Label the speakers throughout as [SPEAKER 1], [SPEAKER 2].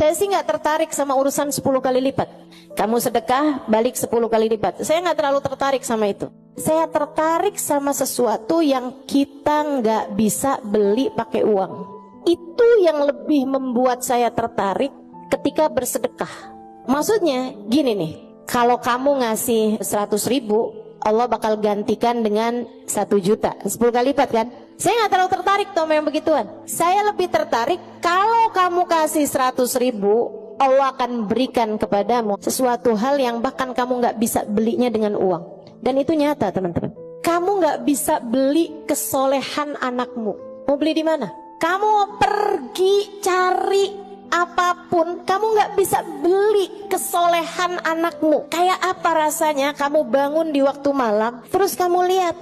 [SPEAKER 1] Saya sih nggak tertarik sama urusan 10 kali lipat. Kamu sedekah, balik 10 kali lipat. Saya nggak terlalu tertarik sama itu. Saya tertarik sama sesuatu yang kita nggak bisa beli pakai uang. Itu yang lebih membuat saya tertarik ketika bersedekah. Maksudnya gini nih, kalau kamu ngasih 100.000, Allah bakal gantikan dengan 1 juta, 10 kali lipat kan? Saya nggak terlalu tertarik sama yang begituan. Saya lebih tertarik kalau kamu kasih 100.000, Allah akan berikan kepadamu sesuatu hal yang bahkan kamu nggak bisa belinya dengan uang. Dan itu nyata teman-teman. Kamu nggak bisa beli kesolehan anakmu. Mau beli di mana? Kamu pergi cari apapun, kamu nggak bisa beli kesolehan anakmu. Kayak apa rasanya kamu bangun di waktu malam, terus kamu lihat,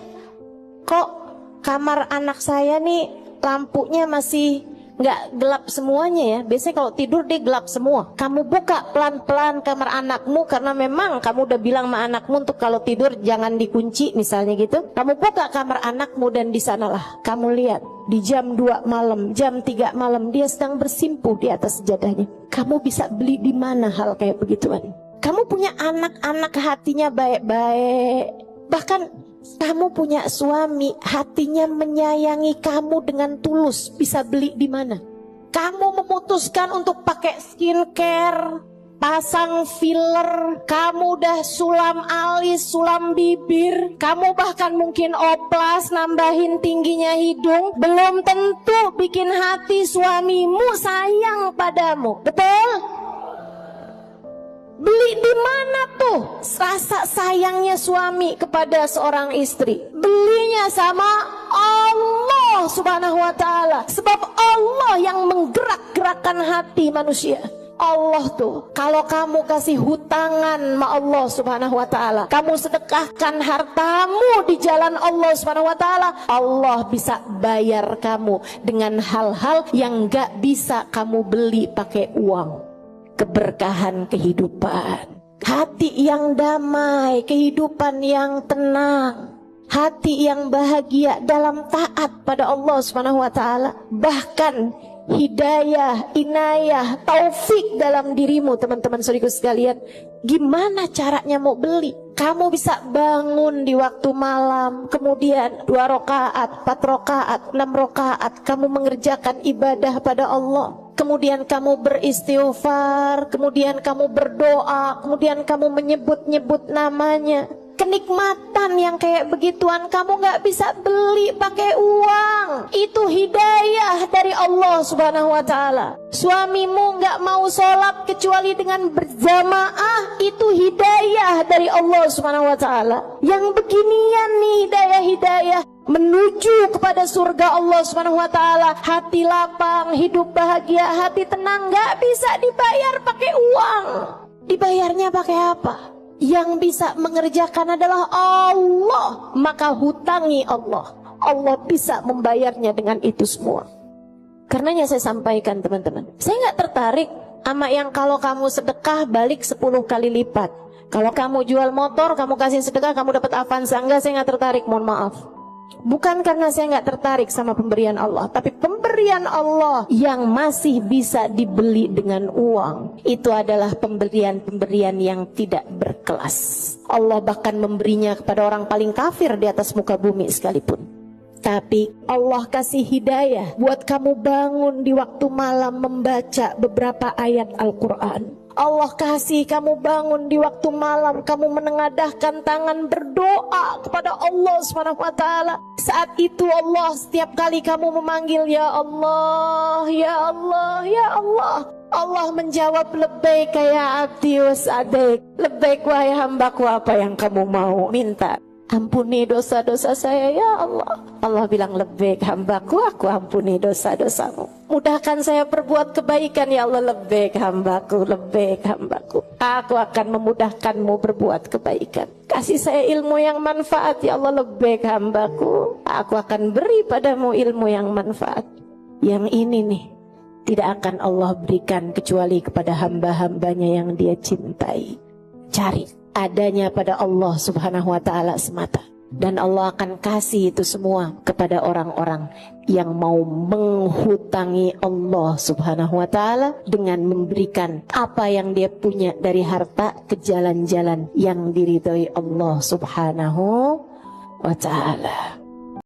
[SPEAKER 1] kok kamar anak saya nih lampunya masih nggak gelap semuanya ya. Biasanya kalau tidur dia gelap semua. Kamu buka pelan-pelan kamar anakmu karena memang kamu udah bilang sama anakmu untuk kalau tidur jangan dikunci misalnya gitu. Kamu buka kamar anakmu dan di sanalah kamu lihat di jam 2 malam, jam 3 malam dia sedang bersimpuh di atas sejadahnya. Kamu bisa beli di mana hal kayak begituan? Kamu punya anak-anak hatinya baik-baik. Bahkan kamu punya suami hatinya menyayangi kamu dengan tulus, bisa beli di mana? Kamu memutuskan untuk pakai skincare, pasang filler, kamu udah sulam alis, sulam bibir, kamu bahkan mungkin oplas, nambahin tingginya hidung, belum tentu bikin hati suamimu sayang padamu. Betul? Beli di mana tuh rasa sayangnya suami kepada seorang istri? Belinya sama Allah Subhanahu wa ta'ala. Sebab Allah yang menggerak-gerakkan hati manusia. Allah tuh, kalau kamu kasih hutangan sama Allah Subhanahu wa ta'ala, kamu sedekahkan hartamu di jalan Allah Subhanahu wa ta'ala, Allah bisa bayar kamu dengan hal-hal yang gak bisa kamu beli pakai uang. Keberkahan kehidupan, hati yang damai, kehidupan yang tenang, hati yang bahagia dalam taat pada Allah Subhanahu wa ta'ala. Bahkan hidayah, inayah, taufik dalam dirimu teman-teman saudaraku sekalian. Gimana caranya mau beli? Kamu bisa bangun di waktu malam, kemudian 2 rakaat, 4 rakaat, 6 rakaat, kamu mengerjakan ibadah pada Allah. Kemudian kamu beristighfar, kemudian kamu berdoa, kemudian kamu menyebut-nyebut namanya. Kenikmatan yang kayak begituan kamu gak bisa beli pakai uang. Itu hidayah dari Allah Subhanahu wa ta'ala. Suamimu gak mau sholat kecuali dengan berjamaah, itu hidayah dari Allah Subhanahu wa ta'ala. Yang beginian nih hidayah-hidayah menuju kepada surga Allah Subhanahu wa ta'ala. Hati lapang, hidup bahagia, hati tenang, gak bisa dibayar pakai uang. Dibayarnya pakai apa? Yang bisa mengerjakan adalah Allah. Maka hutangi Allah. Allah bisa membayarnya dengan itu semua. Karenanya saya sampaikan teman-teman, saya gak tertarik sama yang kalau kamu sedekah balik 10 kali lipat. Kalau kamu jual motor, kamu kasih sedekah, kamu dapat Avanza. Enggak, saya gak tertarik, mohon maaf. Bukan karena saya nggak tertarik sama pemberian Allah, tapi pemberian Allah yang masih bisa dibeli dengan uang, itu adalah pemberian-pemberian yang tidak berkelas. Allah bahkan memberinya kepada orang paling kafir di atas muka bumi sekalipun. Tapi Allah kasih hidayah buat kamu bangun di waktu malam membaca beberapa ayat Al-Quran. Allah kasih kamu bangun di waktu malam, kamu menengadahkan tangan berdoa kepada Allah Subhanahu wa ta'ala. Saat itu Allah, setiap kali kamu memanggil ya Allah, ya Allah, ya Allah, Allah menjawab labbaik ya abdi wa sa'daik. Labbaik wahai hambaku, apa yang kamu mau minta? Ampuni dosa-dosa saya ya Allah. Allah bilang labbaik hambaku, aku ampuni dosa-dosamu. Mudahkan saya berbuat kebaikan ya Allah. Labbaik hambaku, labbaik hambaku, aku akan memudahkanmu berbuat kebaikan. Kasih saya ilmu yang manfaat ya Allah. Labbaik hambaku, aku akan beri padamu ilmu yang manfaat. Yang ini nih tidak akan Allah berikan kecuali kepada hamba-hambanya yang Dia cintai. Cari adanya pada Allah Subhanahu wa ta'ala semata. Dan Allah akan kasih itu semua kepada orang-orang yang mau menghutangi Allah subhanahu wa ta'ala dengan memberikan apa yang dia punya dari harta ke jalan-jalan yang diridhoi Allah subhanahu wa ta'ala.